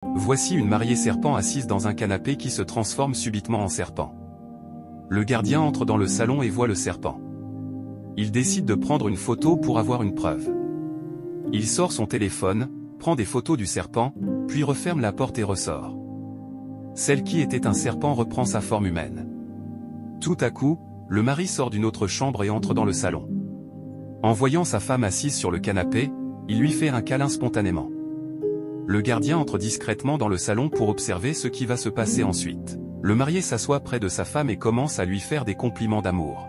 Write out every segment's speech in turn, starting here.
Voici une mariée serpent assise dans un canapé qui se transforme subitement en serpent. Le gardien entre dans le salon et voit le serpent. Il décide de prendre une photo pour avoir une preuve. Il sort son téléphone, prend des photos du serpent, puis referme la porte et ressort. Celle qui était un serpent reprend sa forme humaine. Tout à coup, le mari sort d'une autre chambre et entre dans le salon. En voyant sa femme assise sur le canapé, il lui fait un câlin spontanément. Le gardien entre discrètement dans le salon pour observer ce qui va se passer ensuite. Le marié s'assoit près de sa femme et commence à lui faire des compliments d'amour.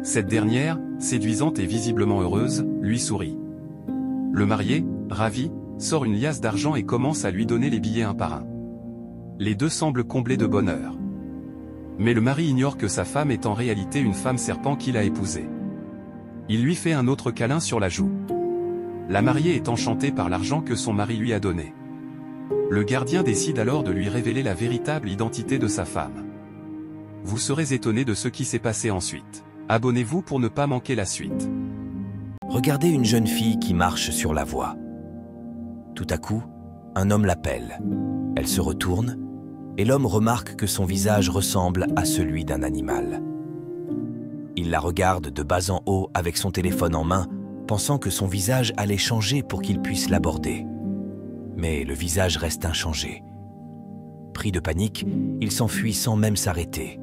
Cette dernière, séduisante et visiblement heureuse, lui sourit. Le marié, ravi, sort une liasse d'argent et commence à lui donner les billets un par un. Les deux semblent comblés de bonheur. Mais le mari ignore que sa femme est en réalité une femme serpent qu'il a épousée. Il lui fait un autre câlin sur la joue. La mariée est enchantée par l'argent que son mari lui a donné. Le gardien décide alors de lui révéler la véritable identité de sa femme. Vous serez étonné de ce qui s'est passé ensuite. Abonnez-vous pour ne pas manquer la suite. Regardez une jeune fille qui marche sur la voie. Tout à coup, un homme l'appelle. Elle se retourne, et l'homme remarque que son visage ressemble à celui d'un animal. Il la regarde de bas en haut avec son téléphone en main, pensant que son visage allait changer pour qu'il puisse l'aborder. Mais le visage reste inchangé. Pris de panique, il s'enfuit sans même s'arrêter.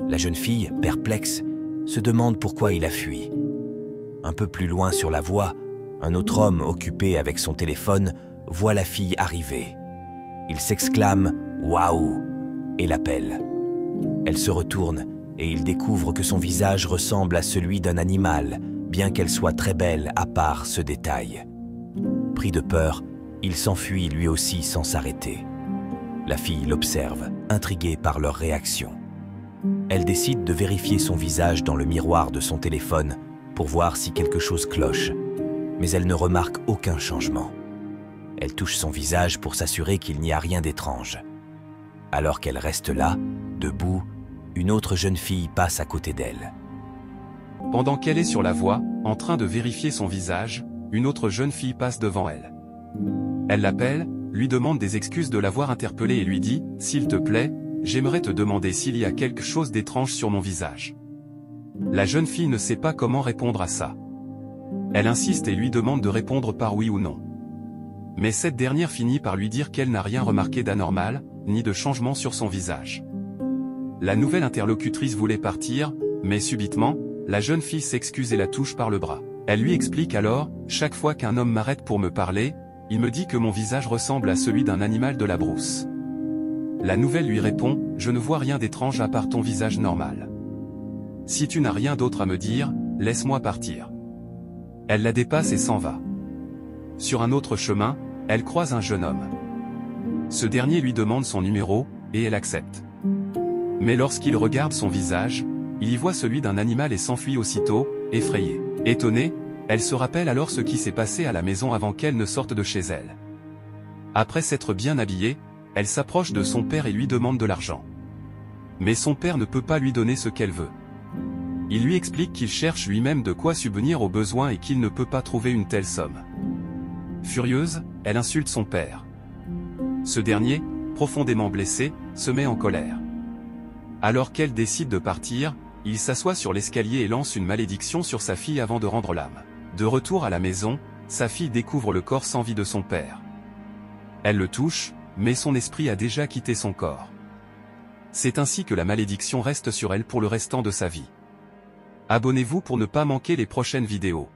La jeune fille, perplexe, se demande pourquoi il a fui. Un peu plus loin sur la voie, un autre homme occupé avec son téléphone voit la fille arriver. Il s'exclame « Waouh !» et l'appelle. Elle se retourne et il découvre que son visage ressemble à celui d'un animal, bien qu'elle soit très belle à part ce détail. Pris de peur, il s'enfuit lui aussi sans s'arrêter. La fille l'observe, intriguée par leur réaction. Elle décide de vérifier son visage dans le miroir de son téléphone pour voir si quelque chose cloche, mais elle ne remarque aucun changement. Elle touche son visage pour s'assurer qu'il n'y a rien d'étrange. Alors qu'elle reste là, debout, une autre jeune fille passe à côté d'elle. Pendant qu'elle est sur la voie, en train de vérifier son visage, une autre jeune fille passe devant elle. Elle l'appelle, lui demande des excuses de l'avoir interpellée et lui dit « S'il te plaît, j'aimerais te demander s'il y a quelque chose d'étrange sur mon visage. » La jeune fille ne sait pas comment répondre à ça. Elle insiste et lui demande de répondre par oui ou non. Mais cette dernière finit par lui dire qu'elle n'a rien remarqué d'anormal, ni de changement sur son visage. La nouvelle interlocutrice voulait partir, mais subitement, la jeune fille s'excuse et la touche par le bras. Elle lui explique alors, chaque fois qu'un homme m'arrête pour me parler, il me dit que mon visage ressemble à celui d'un animal de la brousse. La nouvelle lui répond, je ne vois rien d'étrange à part ton visage normal. Si tu n'as rien d'autre à me dire, laisse-moi partir. Elle la dépasse et s'en va. Sur un autre chemin, elle croise un jeune homme. Ce dernier lui demande son numéro, et elle accepte. Mais lorsqu'il regarde son visage, il y voit celui d'un animal et s'enfuit aussitôt, effrayée. Étonnée, elle se rappelle alors ce qui s'est passé à la maison avant qu'elle ne sorte de chez elle. Après s'être bien habillée, elle s'approche de son père et lui demande de l'argent. Mais son père ne peut pas lui donner ce qu'elle veut. Il lui explique qu'il cherche lui-même de quoi subvenir aux besoins et qu'il ne peut pas trouver une telle somme. Furieuse, elle insulte son père. Ce dernier, profondément blessé, se met en colère. Alors qu'elle décide de partir, il s'assoit sur l'escalier et lance une malédiction sur sa fille avant de rendre l'âme. De retour à la maison, sa fille découvre le corps sans vie de son père. Elle le touche, mais son esprit a déjà quitté son corps. C'est ainsi que la malédiction reste sur elle pour le restant de sa vie. Abonnez-vous pour ne pas manquer les prochaines vidéos.